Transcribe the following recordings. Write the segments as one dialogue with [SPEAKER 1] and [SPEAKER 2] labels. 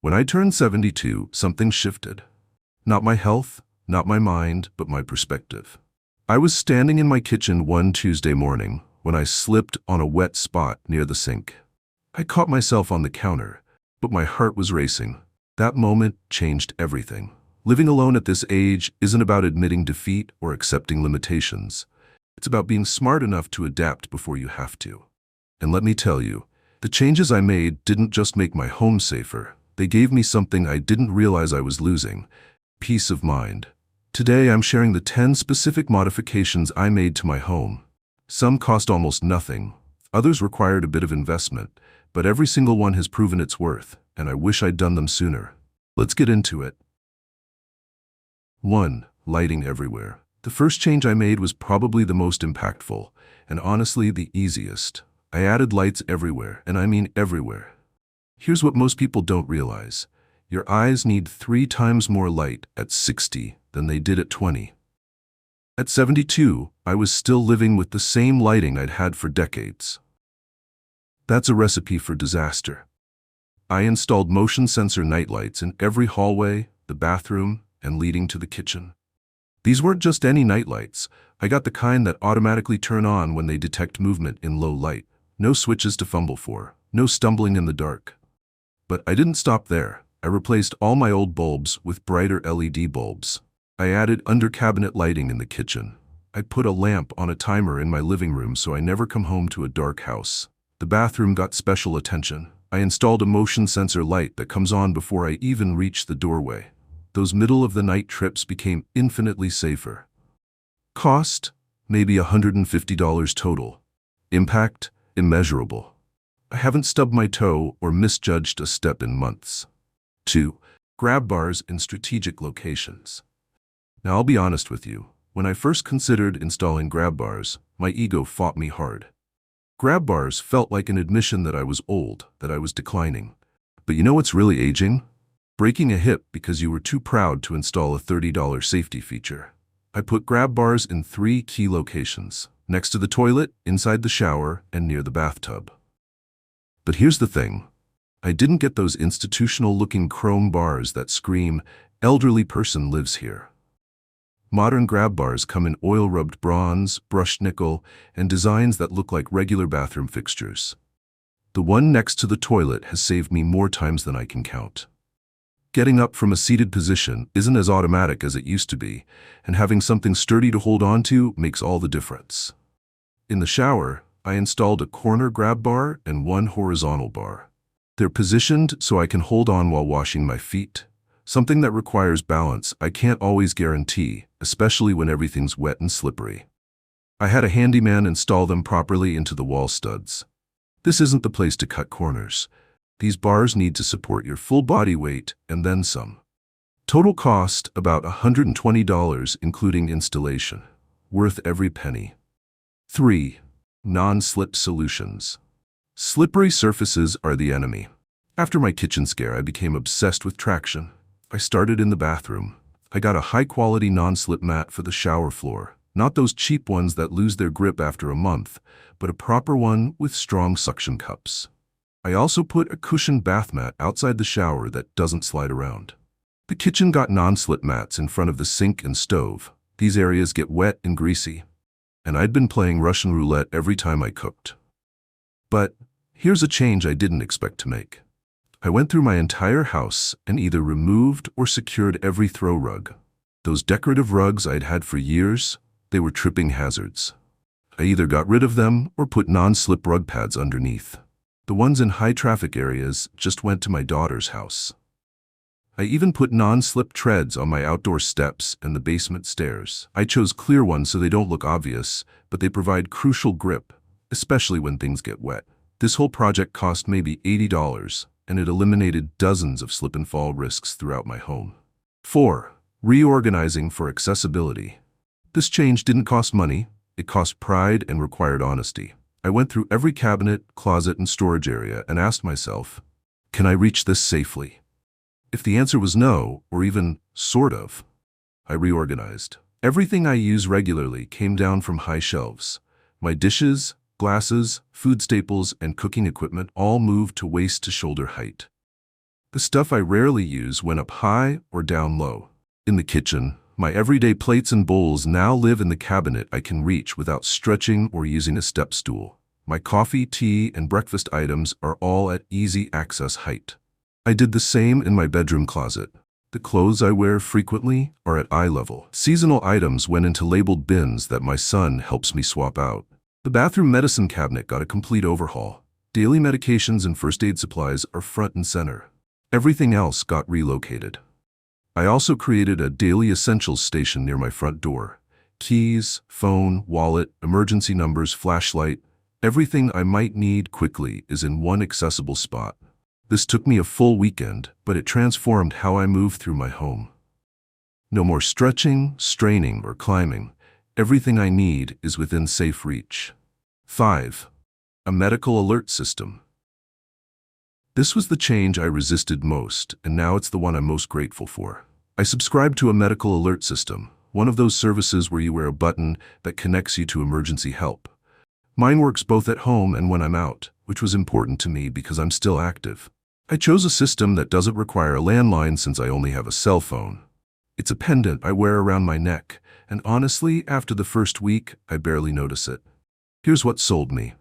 [SPEAKER 1] When I turned 72, something shifted. Not my health, not my mind, but my perspective. I was standing in my kitchen one Tuesday morning when I slipped on a wet spot near the sink. I caught myself on the counter, but my heart was racing. That moment changed everything. Living alone at this age isn't about admitting defeat or accepting limitations. It's about being smart enough to adapt before you have to. And let me tell you, the changes I made didn't just make my home safer. They gave me something I didn't realize I was losing: peace of mind. Today I'm sharing the 10 specific modifications I made to my home. Some cost almost nothing. Others required a bit of investment, but every single one has proven its worth, and I wish I'd done them sooner. Let's get into it. 1. Lighting everywhere. The first change I made was probably the most impactful, and honestly the easiest. I added lights everywhere, and I mean everywhere. Here's what most people don't realize. Your eyes need 3 times more light at 60 than they did at 20. At 72, I was still living with the same lighting I'd had for decades. That's a recipe for disaster. I installed motion sensor nightlights in every hallway, the bathroom, and leading to the kitchen. These weren't just any nightlights. I got the kind that automatically turn on when they detect movement in low light. No switches to fumble for, no stumbling in the dark. But I didn't stop there. I replaced all my old bulbs with brighter LED bulbs. I added under-cabinet lighting in the kitchen. I put a lamp on a timer in my living room so I never come home to a dark house. The bathroom got special attention. I installed a motion sensor light that comes on before I even reach the doorway. Those middle-of-the-night trips became infinitely safer. Cost? Maybe $150 total. Impact? Immeasurable. I haven't stubbed my toe or misjudged a step in months. 2. Grab bars in strategic locations. Now I'll be honest with you. When I first considered installing grab bars, my ego fought me hard. Grab bars felt like an admission that I was old, that I was declining. But you know what's really aging? Breaking a hip because you were too proud to install a $30 safety feature. I put grab bars in 3 key locations: next to the toilet, inside the shower, and near the bathtub. But here's the thing. I didn't get those institutional-looking chrome bars that scream, "Elderly person lives here." Modern grab bars come in oil-rubbed bronze, brushed nickel, and designs that look like regular bathroom fixtures. The one next to the toilet has saved me more times than I can count. Getting up from a seated position isn't as automatic as it used to be, and having something sturdy to hold on to makes all the difference. In the shower, I installed a corner grab bar and 1 horizontal bar. They're positioned so I can hold on while washing my feet. Something that requires balance I can't always guarantee, especially when everything's wet and slippery. I had a handyman install them properly into the wall studs. This isn't the place to cut corners. These bars need to support your full body weight and then some. Total cost about $120 including installation. Worth every penny. 3. Non-slip solutions. Slippery surfaces are the enemy. After my kitchen scare, I became obsessed with traction. I started in the bathroom. I got a high-quality non-slip mat for the shower floor. Not those cheap ones that lose their grip after a month, but a proper one with strong suction cups. I also put a cushioned bath mat outside the shower that doesn't slide around. The kitchen got non-slip mats in front of the sink and stove. These areas get wet and greasy. And I'd been playing Russian roulette every time I cooked. But here's a change I didn't expect to make. I went through my entire house and either removed or secured every throw rug. Those decorative rugs I'd had for years, they were tripping hazards. I either got rid of them or put non-slip rug pads underneath. The ones in high-traffic areas just went to my daughter's house. I even put non-slip treads on my outdoor steps and the basement stairs. I chose clear ones so they don't look obvious, but they provide crucial grip, especially when things get wet. This whole project cost maybe $80, and it eliminated dozens of slip and fall risks throughout my home. 4. Reorganizing for accessibility. This change didn't cost money, it cost pride and required honesty. I went through every cabinet, closet, and storage area and asked myself, can I reach this safely? If the answer was no, or even sort of, I reorganized. Everything I use regularly came down from high shelves. My dishes, glasses, food staples, and cooking equipment all moved to waist-to-shoulder height. The stuff I rarely use went up high or down low. In the kitchen, my everyday plates and bowls now live in the cabinet I can reach without stretching or using a step stool. My coffee, tea, and breakfast items are all at easy access height. I did the same in my bedroom closet. The clothes I wear frequently are at eye level. Seasonal items went into labeled bins that my son helps me swap out. The bathroom medicine cabinet got a complete overhaul. Daily medications and first aid supplies are front and center. Everything else got relocated. I also created a daily essentials station near my front door. Keys, phone, wallet, emergency numbers, flashlight, everything I might need quickly is in one accessible spot. This took me a full weekend, but it transformed how I move through my home. No more stretching, straining, or climbing. Everything I need is within safe reach. 5. A medical alert system. This was the change I resisted most, and now it's the one I'm most grateful for. I subscribe to a medical alert system, one of those services where you wear a button that connects you to emergency help. Mine works both at home and when I'm out, which was important to me because I'm still active. I chose a system that doesn't require a landline since I only have a cell phone. It's a pendant I wear around my neck, and honestly, after the first week, I barely notice it. Here's what sold me.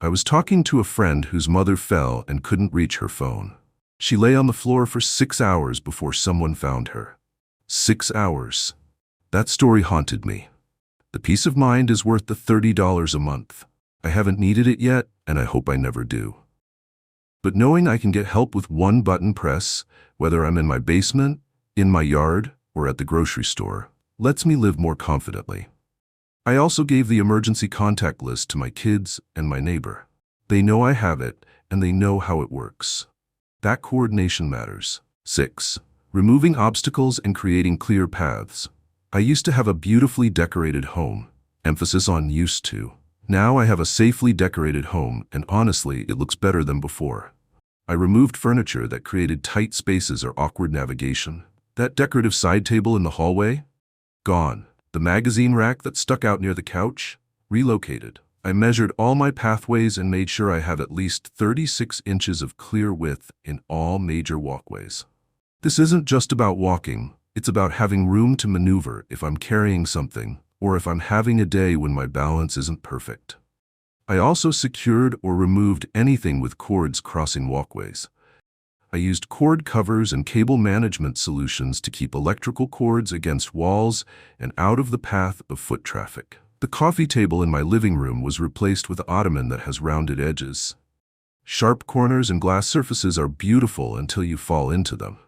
[SPEAKER 1] I was talking to a friend whose mother fell and couldn't reach her phone. She lay on the floor for 6 hours before someone found her. 6 hours. That story haunted me. The peace of mind is worth the $30 a month. I haven't needed it yet, and I hope I never do. But knowing I can get help with one button press, whether I'm in my basement, in my yard, or at the grocery store, lets me live more confidently. I also gave the emergency contact list to my kids and my neighbor. They know I have it, and they know how it works. That coordination matters. 6. Removing obstacles and creating clear paths. I used to have a beautifully decorated home. Emphasis on used to. Now I have a safely decorated home, and honestly, it looks better than before. I removed furniture that created tight spaces or awkward navigation. That decorative side table in the hallway? Gone. The magazine rack that stuck out near the couch? Relocated. I measured all my pathways and made sure I have at least 36 inches of clear width in all major walkways. This isn't just about walking, it's about having room to maneuver if I'm carrying something, or if I'm having a day when my balance isn't perfect. I also secured or removed anything with cords crossing walkways. I used cord covers and cable management solutions to keep electrical cords against walls and out of the path of foot traffic. The coffee table in my living room was replaced with an ottoman that has rounded edges. Sharp corners and glass surfaces are beautiful until you fall into them.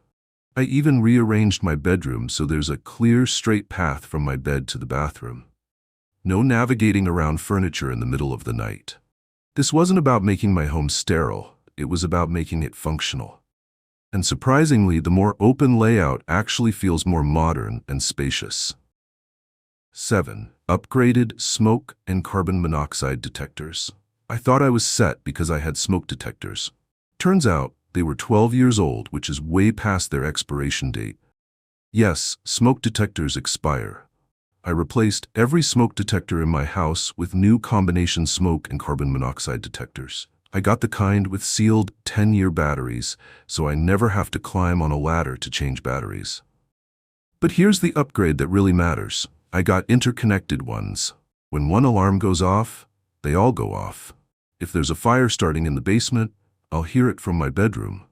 [SPEAKER 1] I even rearranged my bedroom so there's a clear, straight path from my bed to the bathroom. No navigating around furniture in the middle of the night. This wasn't about making my home sterile, it was about making it functional. And surprisingly, the more open layout actually feels more modern and spacious. 7. Upgraded smoke and carbon monoxide detectors. I thought I was set because I had smoke detectors. Turns out, they were 12 years old, which is way past their expiration date. Yes, smoke detectors expire. I replaced every smoke detector in my house with new combination smoke and carbon monoxide detectors. I got the kind with sealed 10-year batteries, so I never have to climb on a ladder to change batteries. But here's the upgrade that really matters. I got interconnected ones. When one alarm goes off, they all go off. If there's a fire starting in the basement, I'll hear it from my bedroom.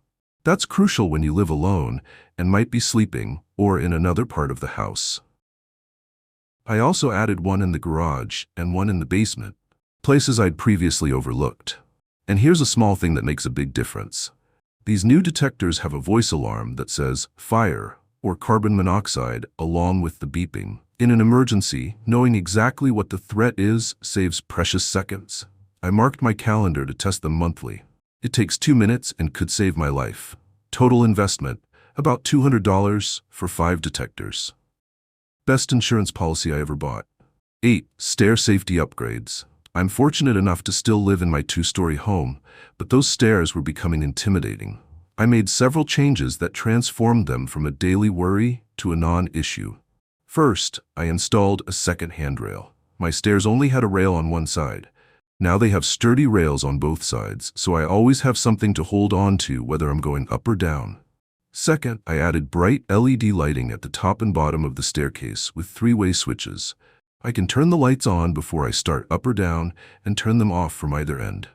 [SPEAKER 1] That's crucial when you live alone and might be sleeping or in another part of the house. I also added one in the garage and one in the basement, places I'd previously overlooked. And here's a small thing that makes a big difference. These new detectors have a voice alarm that says fire or carbon monoxide along with the beeping. In an emergency, knowing exactly what the threat is saves precious seconds. I marked my calendar to test them monthly. It takes 2 minutes and could save my life. Total investment, about $200 for 5 detectors. Best insurance policy I ever bought. 8. Stair safety upgrades. I'm fortunate enough to still live in my 2-story home, but those stairs were becoming intimidating. I made several changes that transformed them from a daily worry to a non-issue. First, I installed a second handrail. My stairs only had a rail on one side. Now they have sturdy rails on both sides, so I always have something to hold on to whether I'm going up or down. Second, I added bright LED lighting at the top and bottom of the staircase with three-way switches. I can turn the lights on before I start up or down and turn them off from either end.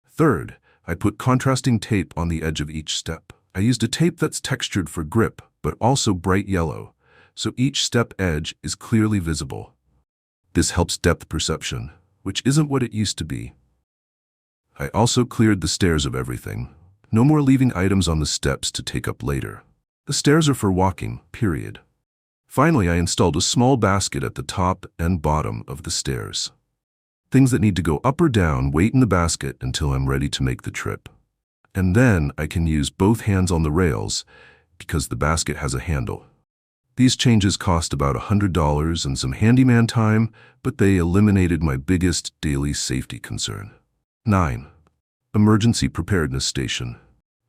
[SPEAKER 1] Third, I put contrasting tape on the edge of each step. I used a tape that's textured for grip, but also bright yellow, so each step edge is clearly visible. This helps depth perception, which isn't what it used to be. I also cleared the stairs of everything. No more leaving items on the steps to take up later. The stairs are for walking, period. Finally, I installed a small basket at the top and bottom of the stairs. Things that need to go up or down wait in the basket until I'm ready to make the trip. And then I can use both hands on the rails because the basket has a handle. These changes cost about $100 and some handyman time, but they eliminated my biggest daily safety concern. 9. Emergency preparedness station.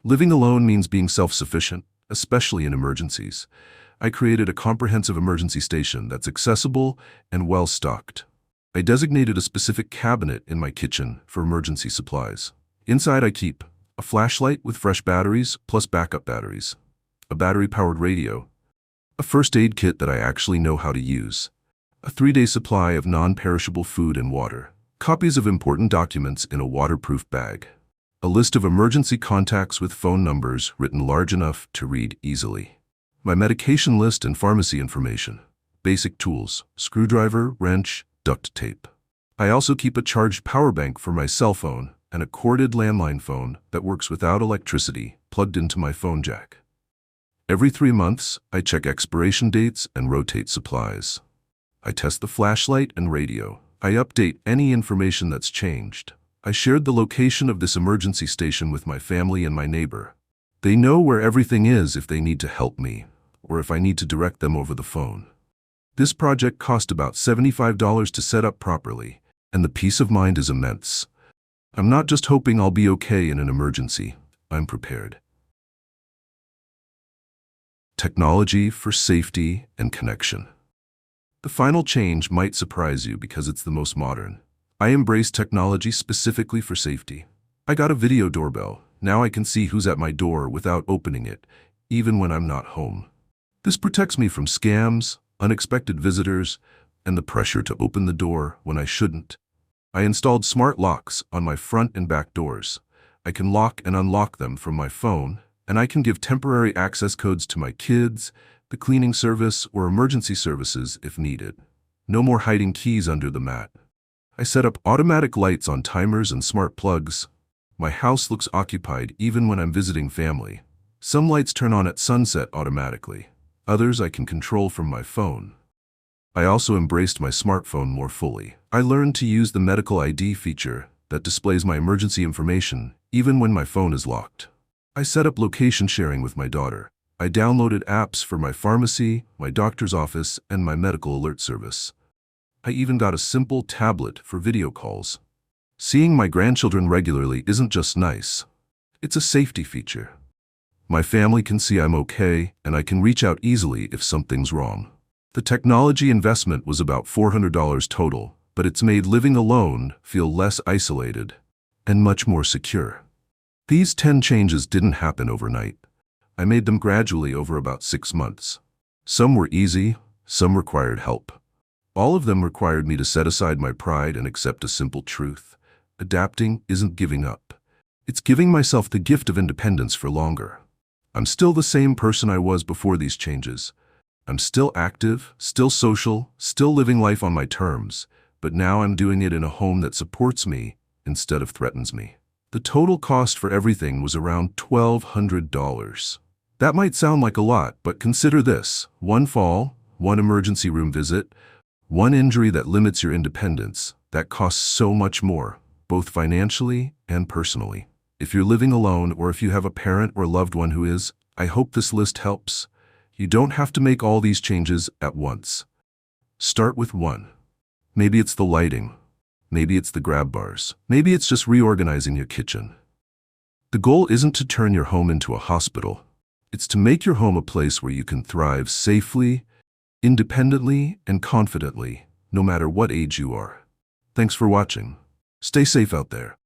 [SPEAKER 1] Living alone means being self-sufficient, especially in emergencies. I created a comprehensive emergency station that's accessible and well-stocked. I designated a specific cabinet in my kitchen for emergency supplies. Inside I keep a flashlight with fresh batteries plus backup batteries, a battery-powered radio, a first aid kit that I actually know how to use, a 3-day supply of non-perishable food and water, copies of important documents in a waterproof bag, a list of emergency contacts with phone numbers written large enough to read easily, my medication list and pharmacy information, basic tools, screwdriver, wrench, duct tape. I also keep a charged power bank for my cell phone and a corded landline phone that works without electricity plugged into my phone jack. Every 3 months, I check expiration dates and rotate supplies. I test the flashlight and radio. I update any information that's changed. I shared the location of this emergency station with my family and my neighbor. They know where everything is if they need to help me, or if I need to direct them over the phone. This project cost about $75 to set up properly, and the peace of mind is immense. I'm not just hoping I'll be okay in an emergency. I'm prepared. Technology for safety and connection. The final change might surprise you because it's the most modern. I embrace technology specifically for safety. I got a video doorbell. Now I can see who's at my door without opening it, even when I'm not home. This protects me from scams, unexpected visitors, and the pressure to open the door when I shouldn't. I installed smart locks on my front and back doors. I can lock and unlock them from my phone, and I can give temporary access codes to my kids, the cleaning service, or emergency services if needed. No more hiding keys under the mat. I set up automatic lights on timers and smart plugs. My house looks occupied even when I'm visiting family. Some lights turn on at sunset automatically. Others I can control from my phone. I also embraced my smartphone more fully. I learned to use the medical ID feature that displays my emergency information even when my phone is locked. I set up location sharing with my daughter. I downloaded apps for my pharmacy, my doctor's office, and my medical alert service. I even got a simple tablet for video calls. Seeing my grandchildren regularly isn't just nice. It's a safety feature. My family can see I'm okay, and I can reach out easily if something's wrong. The technology investment was about $400 total, but it's made living alone feel less isolated and much more secure. These 10 changes didn't happen overnight. I made them gradually over about 6 months. Some were easy, some required help. All of them required me to set aside my pride and accept a simple truth. Adapting isn't giving up. It's giving myself the gift of independence for longer. I'm still the same person I was before these changes. I'm still active, still social, still living life on my terms, but now I'm doing it in a home that supports me instead of threatens me. The total cost for everything was around $1,200. That might sound like a lot, but consider this: 1 fall, 1 emergency room visit, 1 injury that limits your independence. That costs so much more, both financially and personally. If you're living alone or if you have a parent or loved one who is, I hope this list helps. You don't have to make all these changes at once. Start with 1. Maybe it's the lighting. Maybe it's the grab bars. Maybe it's just reorganizing your kitchen. The goal isn't to turn your home into a hospital. It's to make your home a place where you can thrive safely, independently, and confidently, no matter what age you are. Thanks for watching. Stay safe out there.